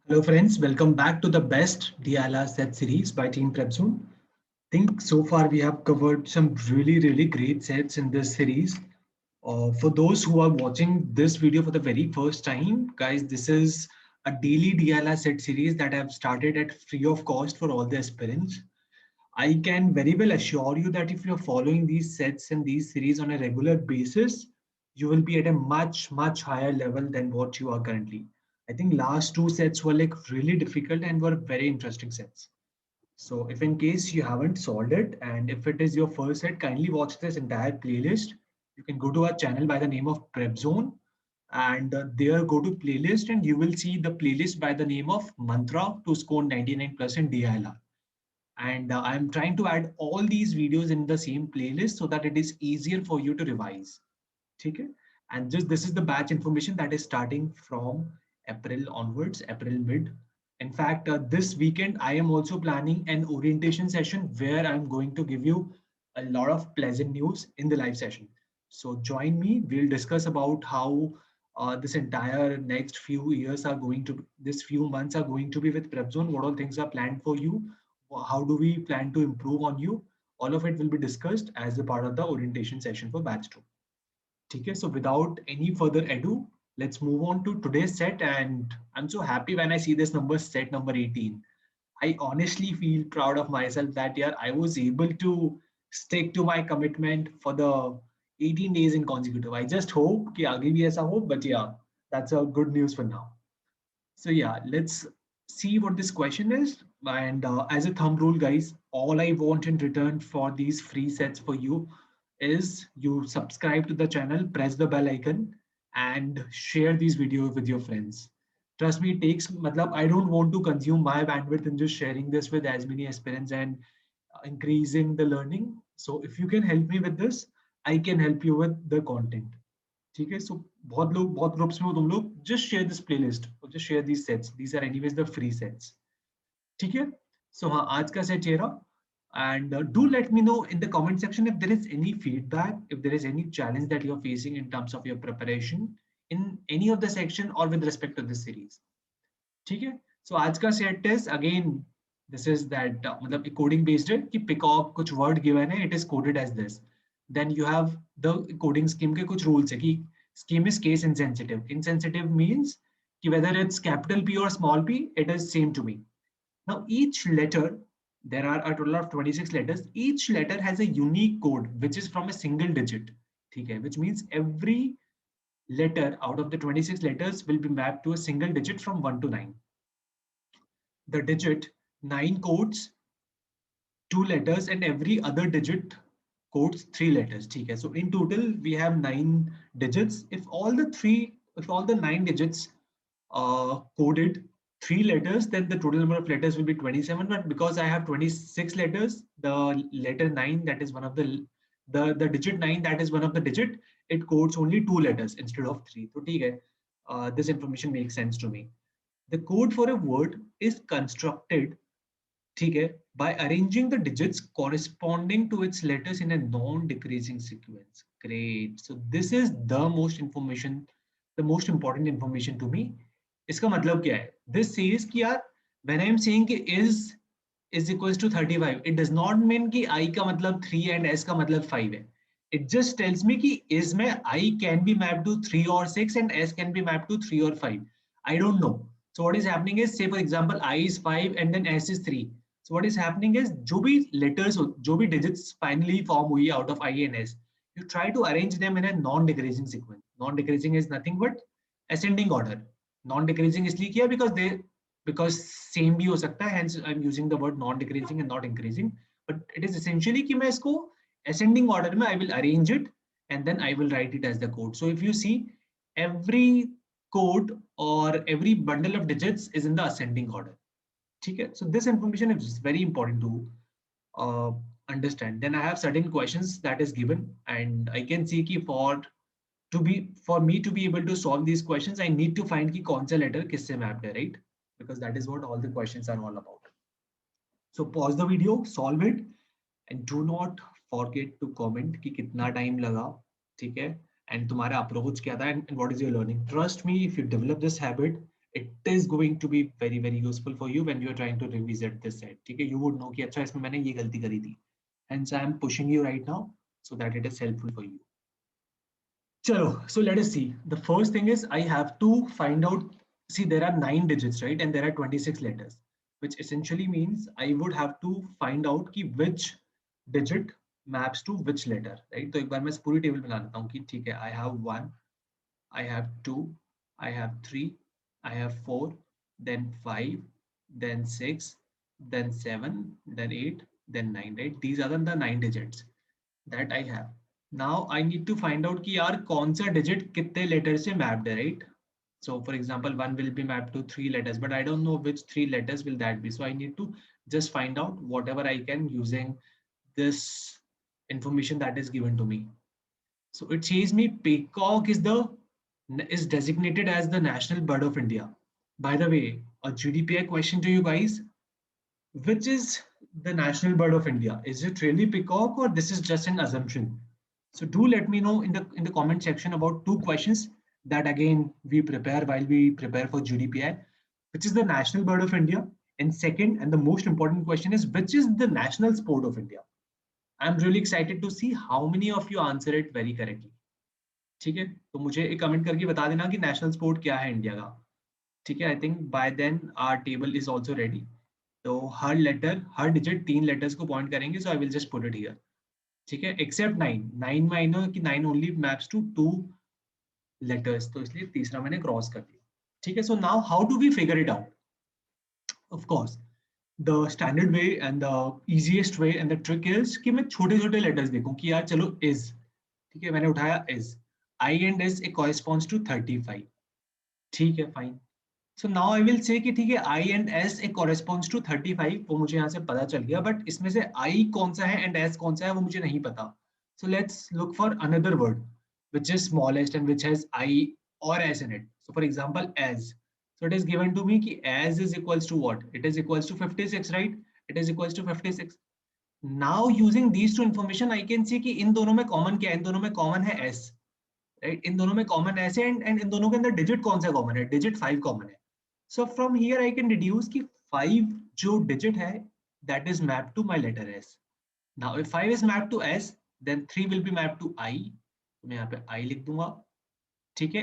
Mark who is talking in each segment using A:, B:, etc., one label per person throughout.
A: Hello friends, welcome back to the best Diala set series by Team PrepZone. Think so far we have covered some really great sets in this series. For those who are watching this video for the very first time, guys, this is a daily Diala set series that I have started at free of cost for all the aspirants. I can very well assure you that if you're following these sets and these series on a regular basis, you will be at a much higher level than what you are currently. I think last two sets were like really difficult and were very interesting sets. So if in case you haven't solved it and if it is your first set, kindly watch this entire playlist. You can go to our channel by the name of Prep Zone and there go to playlist and you will see the playlist by the name of Mantra to score 99% DILR. And I'm trying to add all these videos in the same playlist so that it is easier for you to revise. Okay? And just this is the batch information that is starting from April onwards, April mid. In fact, this weekend, I am also planning an orientation session where I'm going to give you a lot of pleasant news in the live session. So join me. We'll discuss about how this entire next few years are going to, this few months are going to be with PrepZone. What all things are planned for you? How do we plan to improve on you? All of it will be discussed as a part of the orientation session for batch 2. Okay, so without any further ado, let's move on to today's set. And I'm so happy when I see this number, set number 18. I honestly feel proud of myself that yeah, I was able to stick to my commitment for the 18 days in consecutive. I just hope कि आगे भी ऐसा हो, but yeah, that's a good news for now. So yeah, let's see what this question is. And as a thumb rule, guys, all I want in return for these free sets for you is you subscribe to the channel, press the bell icon, and share these videos with your friends. Trust me, it takes, matlab, I don't want to consume my bandwidth in just sharing this with as many aspirants and increasing the learning. So if you can help me with this, I can help you with the content. ठीक है सो बहुत groups में हो तुम लोग just share this playlist just share these sets these are anyways the free sets ठीक है सो हाँ आज का सेट ये रहा and do let me know in the comment section if there is any feedback, if there is any challenge that you're facing in terms of your preparation in any of the section or with respect to this series. ठीक है so आज का set is again this is that मतलब coding based है कि pick up कुछ word given है it is coded as this then you have the coding scheme के कुछ rules है कि scheme is case insensitive. Insensitive means कि whether it's capital P or small p, it is same to me. Now each letter, there are a total of 26 letters. Each letter has a unique code which is from a single digit. ठीक है, which means every letter out of the 26 letters will be mapped to a single digit from 1 to 9. The digit 9 codes 2 letters and every other digit codes 3 letters. Okay, so in total we have 9 digits. If all the 9 digits coded 3 letters, then the total number of letters will be 27. But because I have 26 letters, the letter 9, that is one of the digit 9, that is one of the digit, it codes only 2 letters instead of 3. So okay, this information makes sense to me. The code for a word is constructed ठीक by arranging the digits corresponding to its letters in a non-decreasing sequence. Great. So this is the the most important information to me. इसका मतलब क्या है? This says कि यार when I am saying कि is equals to 35, it does not mean कि I का मतलब 3 and S का मतलब 5 है. It just tells me कि is में I can be mapped to 3 or 6 and S can be mapped to 3 or 5. I don't know. So what is happening is, say for example, I is 5 and then S is 3. So what is happening is जो भी letters जो भी digits finally form हुई out of I and S, you try to arrange them in a non-decreasing sequence. Non-decreasing is nothing but ascending order. Non-decreasing इसलिए किया because same भी हो सकता है, hence I'm using the word non-decreasing and not increasing. But it is essentially कि मैं इसको ascending order में I will arrange it and then I will write it as the code. So if you see, every code or every bundle of digits is in the ascending order. Okay, so this information is very important to understand. Then I have certain questions that is given, and I can see कि for me to be able to solve these questions, I need to find कि कौन सा letter किससे mapped है, right? Because that is what all the questions are all about. So pause the video, solve it, and do not forget to comment कि कितना time लगा, ठीक है? And तुम्हारा approach क्या था and what is your learning? Trust me, if you develop this habit, it is going to be very very useful for you when you are trying to revisit this set. ठीक है, you would know कि अच्छा इसमें मैंने ये गलती करी थी. Hence I am pushing you right now so that it is helpful for you. Chalo, so let us see. The first thing is I have to find out. See, there are 9 digits, right? And there are 26 letters, which essentially means I would have to find out कि which digit maps to which letter, right? तो एक बार मैं इस पूरी table बना लेता हूँ कि ठीक है, I have 1, I have 2, I have 3, I have 4, then 5, then 6, then 7, then 8, then 9, right? These are the 9 digits that I have. Now I need to find out कि यार कौन सा digit कितने letters से mapped है, right? So for example, 1 will be mapped to 3 letters, but I don't know which 3 letters will that be. So I need to just find out whatever I can using this information that is given to me. So it says me peacock is designated as the national bird of India. By the way, a GDPR question to you guys: which is the national bird of India? Is it really peacock or this is just an assumption? So do let me know in the comment section about 2 questions that again we prepare while we prepare for GDPI, which is the national bird of India, and second and the most important question is which is the national sport of India. I'm really excited to see how many of you answer it very correctly. ठीक है, तो मुझे एक comment करके बता देना कि national sport क्या है इंडिया का. ठीक है, I think by then our table is also ready. तो हर लेटर हर डिजिट 3 लेटर्स को पॉइंट करेंगे. So I will just put it here. ठीक है, एक्सेप्ट 9 में आई नो कि 9 ओनली मैप्स टू 2 लेटर्स, तो इसलिए तीसरा मैंने क्रॉस कर दिया. ठीक है, so now how do we figure it out? Of course the standard way and the easiest way and the trick is कि मैं छोटे छोटे लेटर्स देखूं कि यार चलो इज. ठीक है, मैंने उठाया is. I and S it corresponds to 35. ठीक है, fine. So now I will say कि ठीक है I and S it corresponds to 35, वो मुझे यहाँ से पता चल गया. बट इसमें से आई कौन सा है एंड एस कौन सा है वो मुझे नहीं पता. So let's look for another word which is smallest and which has I or S in it. So for example, as. So it is given to me कि as is equals to what? It is equals to 56, right? It is equals to 56. Now using these two information, I can see कि इन दोनों में common क्या है? इन दोनों में common है S, right? इन दोनों में common S है and इन दोनों के अंदर digit कौन सा common है? Digit 5 common है. So from here I can deduce कि 5 जो digit है that is mapped to my letter S. Now if 5 is mapped to S, then 3 will be mapped to I. तो मैं यहाँ पे I लिख दूंगा. ठीक है,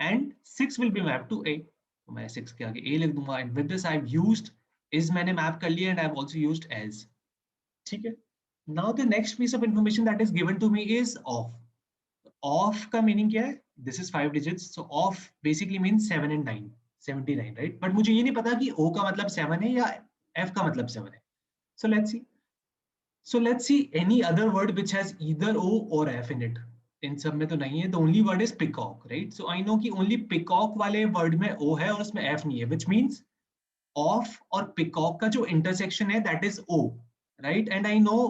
A: and 6 will be mapped to A. तो मैं 6 के आगे A लिख दूंगा. And with this I've used is मैंने map कर लिया and I've also used as. ठीक है. Now the next piece of information that is given to me is off. Off का meaning क्या है? This is 5 digits. So off basically means 7 and 9. 79, right? But मुझे ये नहीं पता कि O का मतलब 7 है या F का मतलब 7 है. So let's see. So let's see any other word which has either O or F in it. इन सब में तो नहीं है. The only word is peacock, right? So I know कि only peacock वाले word में O है और उसमें F नहीं है, which means off और peacock का जो intersection है that is O, right? And I know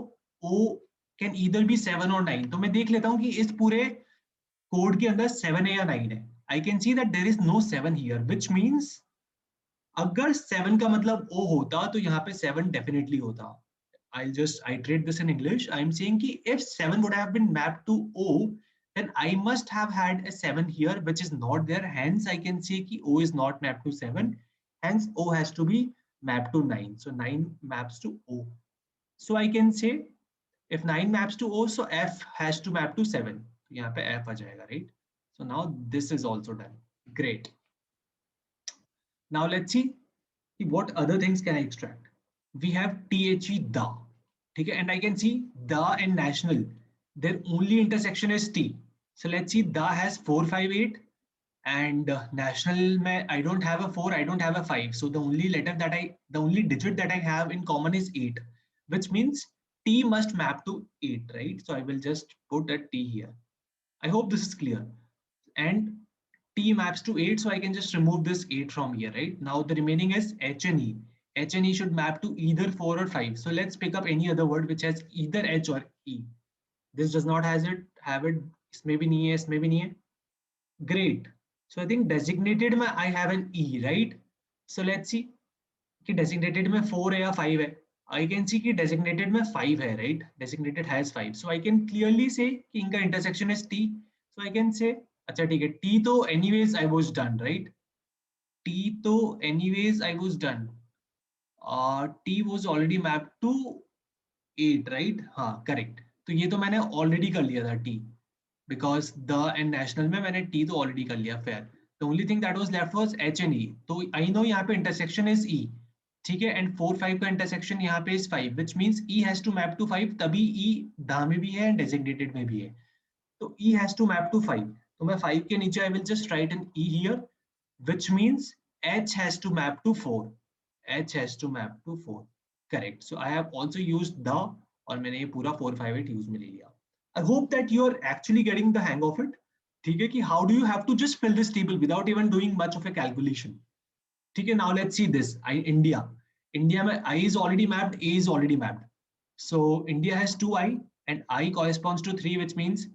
A: O can either be 7 or 9. तो मैं देख लेता हूँ कि इस पूरे कोड के अंदर 7 है या 9 है. I can see that there is no 7 here, which means अगर 7 का मतलब O होता तो यहाँ पे 7 definitely होता. I'll just iterate this in English. I'm saying कि if 7 would have been mapped to O, then I must have had a 7 here, which is not there. Hence, I can say कि O is not mapped to 7. Hence, O has to be mapped to 9. So 9 maps to O. So I can say if 9 maps to O, so F has to map to 7. तो यहाँ पे F आ जाएगा, right? So now this is also done. Great. Now let's see what other things can I extract. We have THE, the. Okay, and I can see the and national, their only intersection is T. So let's see, the has 4, 5, 8, and national mein I don't have a 4, I don't have a 5. So the only the only digit that I have in common is 8, which means T must map to 8, right? So I will just put a T here. I hope this is clear. And T maps to 8, so I can just remove this 8 from here, right? Now the remaining is H and E. H and E should map to either 4 or 5. So let's pick up any other word which has either H or E. This does not have it. इसमें भी नहीं है, इसमें भी नहीं है. Great. So I think designated में I have an E, right? So let's see कि designated में 4 है या 5 है. I can see कि designated में 5 है, right? Designated has 5. So I can clearly say कि इनका intersection is T. So I can say अच्छा ठीक है, T तो anyways I was done, right? T तो anyways I was done. T was already mapped to 8, right? हाँ correct. तो ये तो मैंने already कर लिया था T, because the and national में मैंने T तो already कर लिया, fair. The only thing that was left was H and E. तो I know यहाँ पे intersection is E, ठीक है, and 4 5 का intersection यहाँ पे is 5, which means E has to map to 5, तभी E धा में भी है and designated में भी है. तो E has to map to 5. तो मैं 5 के नीचे I will just write an E here, which means H has to map to 4. H has to map to 4. Correct. So I have also used the, और मैंने ये पूरा 4 5 8 use में ले लिया. I hope that you are actually getting the hang of it. ठीक है, कि how do you have to just fill this table without even doing much of a calculation. ठीक है, now let's see this. India में I is already mapped, A is already mapped. So India has 2I and I corresponds to 3, which means,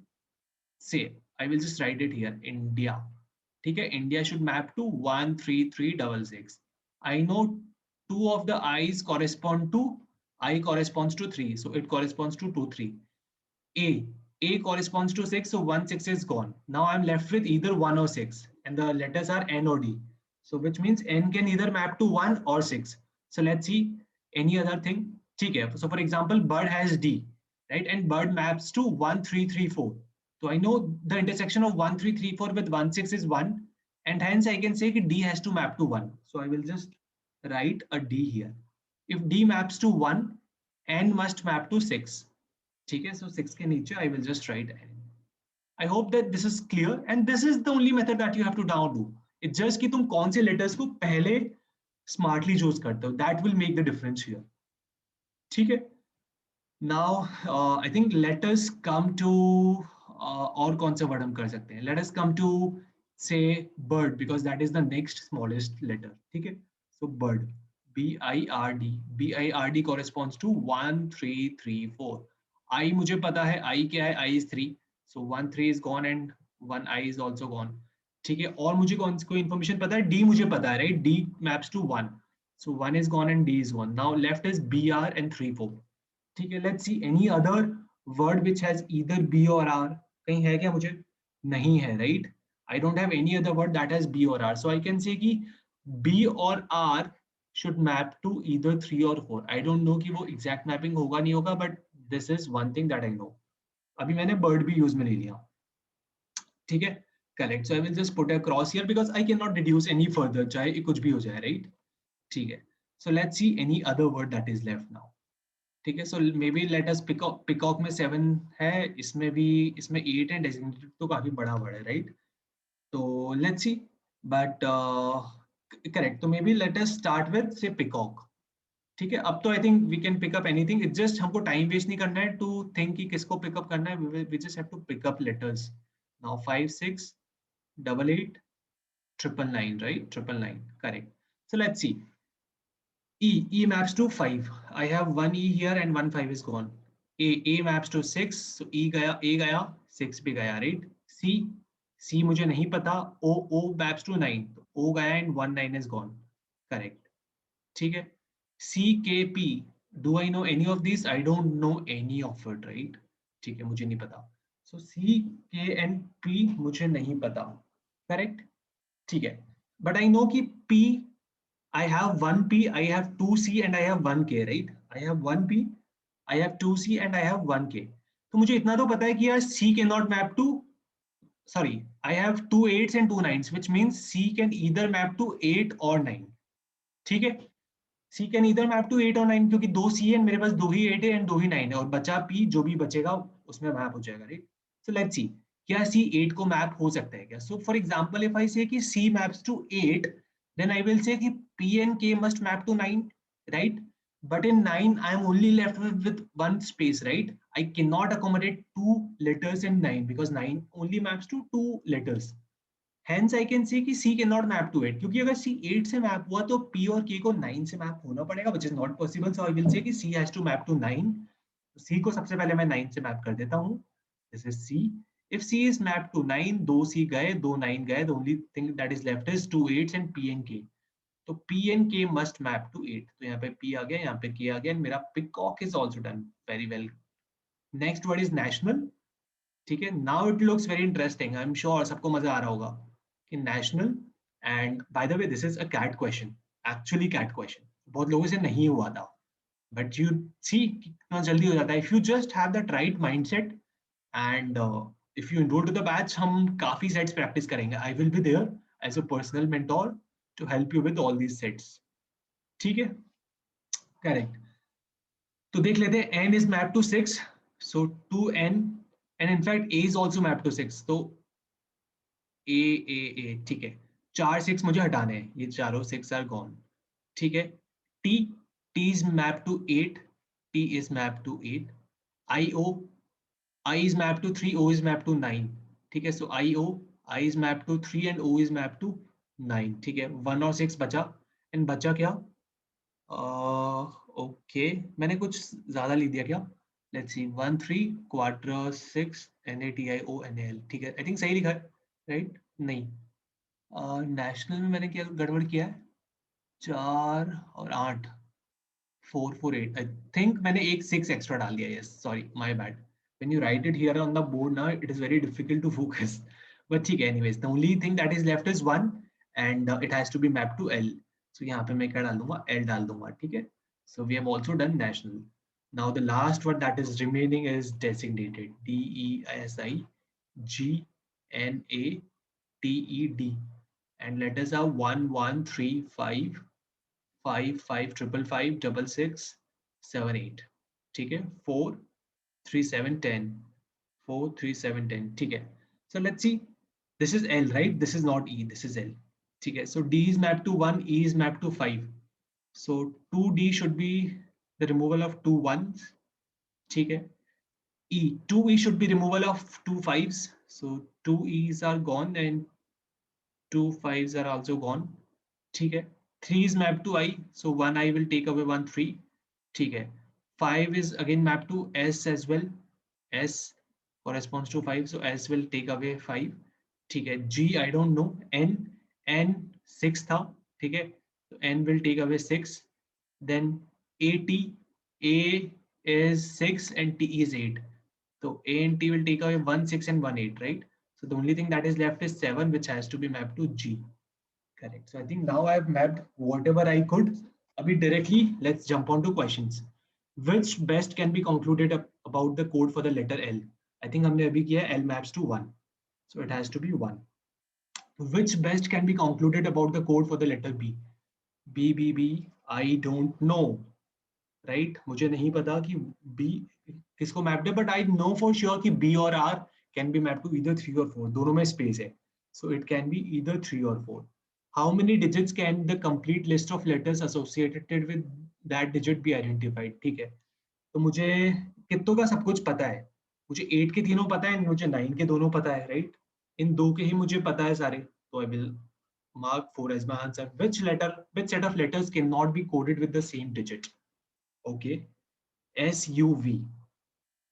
A: say, I will just write it here, India. ठीक है, India should map to 1 3 3 6 6. I know 2 of the I's correspond to, I corresponds to 3, so it corresponds to 2 3. A corresponds to 6, so 1 6 is gone. Now I'm left with either 1 or 6, and the letters are N or D. So which means N can either map to 1 or 6. So let's see any other thing. ठीक है, so for example, bird has D, right? And bird maps to 1 3 3 4. So I know the intersection of 1 3 3 4 with 1 6 is 1, and hence I can say that D has to map to 1. So I will just write a D here. If D maps to 1, N must map to 6. ठीक है, so 6 के नीचे I will just write N. I hope that this is clear, and this is the only method that you have to now do. It's just कि तुम कौन से letters को पहले smartly choose करते हो. That will make the difference here. ठीक है. Now I think let us come to और कौन सा word हम कर सकते हैं. Let us come to say bird, because that is the next smallest letter. ठीक है. So bird, BIRD. BIRD corresponds to 1 3 3 4. I मुझे पता है, I क्या है, I is 3. So 1 3 is gone and 1 I is also gone. ठीक है, और मुझे कौन कोई इन्फॉर्मेशन पता है, D मुझे पता है, right? D maps to 1. So 1 is gone and D is gone. Now left is BR and 3 4. ठीक है, let's see any other word which has either B or R. कहीं है क्या, मुझे नहीं है, right? I don't have any other word that has B or R. So I can say कि B or R should map to either 3 or 4. I don't know कि वो exact mapping होगा नहीं होगा, but this is one thing that I know. अभी मैंने bird भी use में ले लिया. ठीक है, correct. So I will just put a cross here because I cannot deduce any further, चाहे कुछ भी हो जाए, right? ठीक है. So let's see any other word that is left now. ठीक है, so maybe let us pick में 7 है, इसमें भी, इसमें 8 है, designated तो काफी बड़ा वर्ड है, right? तो let's see, but correct. तो maybe let us start with say peacock. ठीक है, अब तो I think we can pick up anything. It's just हमको time waste नहीं करना है to think कि किसको pick up करना है. We just have to pick up letters. Now 5 6 8 8 999, right? 999, correct. So let's see. E maps to 5. I have one E here and one 5 is gone. A maps to 6. So E गया, A गया, 6 भी गया, right? C मुझे नहीं पता. O maps to 9. तो O गया and 1 9 is gone. Correct. ठीक है. C K P. Do I know any of these? I don't know any of it, right? ठीक है, मुझे नहीं पता. So C K and P मुझे नहीं पता. Correct. ठीक है. But I know कि P, I have one P, I have two C and I have one K, right? I have one P, I have two C and I have one K. तो मुझे इतना तो पता है कि यार C cannot map to, sorry, I have two 8s and two 9s, which means C can either map to 8 or 9. ठीक है? C can either map to 8 or 9, क्योंकि दो C है, मेरे पास दो ही 8 है and दो ही 9 है, और बचा P, जो भी बचेगा उसमें मैप हो जाएगा, right? So let's see, क्या C 8 को मैप हो सकता है क्या? So for example, if I say कि C maps to 8, then I will say कि P and K must map to 9, right? But in 9, I am only left with one space, right? I cannot accommodate two letters in 9 because 9 only maps to two letters. Hence I can say कि C cannot map to 8, क्योंकि अगर C 8 से map हुआ तो P और K को 9 से map होना पड़ेगा, which is not possible. So I will say कि C has to map to 9. C को सबसे पहले मैं 9 से मैप कर देता हूँ. This is C. If C is mapped to 9, दो C गए, दो 9 गए, the only thing that is left is two 8s and P and K. तो P and K must map to 8. तो यहाँ पे P आ गया, यहाँ पे K आ गया, and मेरा peacock is also done very well. Next word is national. ठीक है, now it looks very interesting. I'm sure सबको मजा आ रहा होगा कि national. And by the way this is a CAT question, actually CAT question, बहुत लोगों से नहीं हुआ था, बट यू सी कितना जल्दी हो जाता है if you just have that right mindset and if you enroll to the batch, हम काफी सेट्स प्रैक्टिस करेंगे. I will be there as a personal mentor to help you with all these sets. ठीक है, करेक्ट. तो देख लेते हैं, n is mapped to 6, so 2n, and in fact a is also mapped to 6, तो a, ठीक है. 4 6 मुझे हटाने हैं, ये चारों 6 are gone. ठीक है. t t is mapped to 8, t is mapped to 8. I is mapped to 3, o is mapped to 9. ठीक है, so I is mapped to 3 and o is mapped to 9. ठीक है, 1 और 6 बचा, and बचा क्या? ओके, मैंने कुछ ज्यादा लिख दिया क्या? Let's see, 1 3 क्वाड्र 6 NATIONAL. ठीक है, आई थिंक सही लिखा है, राइट? नहीं, नेशनल में मैंने क्या गड़बड़ किया है? 4 और 8, 4 4 8, आई थिंक मैंने एक 6 एक्स्ट्रा डाल दिया. Yes, sorry, my bad. When you write it here on the board ना, it is very difficult to focus, but ठीक है. Anyways, the only thing that is left is 1 and it has to be map to L. So यहाँ पे मैं क्या डाल दूंगा? L डाल दूंगा. ठीक है, so we have also done national. Now the last one that is remaining is designated, DESIGNATED, and let us have 1 1 3 5 5 5 5 5 5 6 7 8. ठीक है, 4 3 7 10, 4 3 7 10. ठीक है, so let's see, this is L, right? This is not E, this is L. ठीक है, so D is mapped to 1, E is mapped to 5. So 2D should be the removal of 2 1s. ठीक है. 2E should be removal of 2 5s. So 2 E's are gone and 2 5s are also gone. ठीक है. 3 is mapped to I. So 1 I will take away 1 3. ठीक है. 5 is again mapped to S as well. S corresponds to 5. So S will take away 5. ठीक है. G I don't know. N 6 था. ठीक है. So N will take away 6. Then AT, A is 6 and T is 8. So A and T will take away 1 6 and 1 8, right? So the only thing that is left is 7, which has to be mapped to G. Correct. So I think now I have mapped whatever I could. Abhi directly, let's jump on to questions. Which best can be concluded about the code for the letter L? I think हमने अभी किया L maps to 1. So it has to be 1. Which best can be concluded about the code for the letter B? B, I don't know. Right मुझे नहीं पता कि B किसको mapped है, but I know for sure कि B और R can be map to either 3 और 4, दोनों में स्पेस है, so it can be either 3 और 4. How many digits can the complete list of letters associated with that digit be identified? ठीक है, तो मुझे कितनों का सब कुछ पता है, मुझे 8 के तीनों पता है, मुझे 9 के दोनों पता है, राइट? इन दो के ही मुझे पता है सारे, तो I will mark 4 as my answer. Which set of letters cannot be coded with the same digit? Okay, SUV,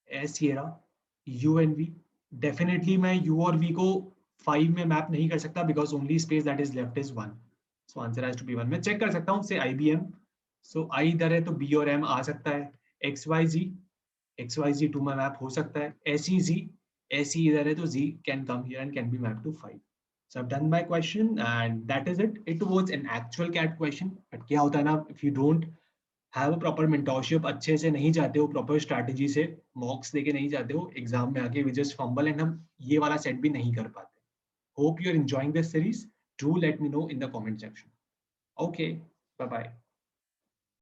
A: S ये रहा, UNV. डेफिनेटली मैं U और V को 5 में मैप नहीं कर सकता because only space that is left is 1. So answer has to be 1. मैं चेक कर सकता हूँ से IBM. सो I इधर है तो B और M आ सकता है. XYZ 2 में मैप हो सकता है. SE इधर है तो Z can come here and can be map to 5. So I've done my question and that is it. It was an actual CAT question. But क्या होता है ना, if you don't have a proper mentorship, अच्छे से नहीं जाते हो proper strategy से, मॉक्स देके नहीं जाते हो, एग्जाम में आके we just fumble and हम ये वाला सेट भी नहीं कर पाते. Hope you are enjoying this series. Do let me know in the comment section. Okay, bye bye.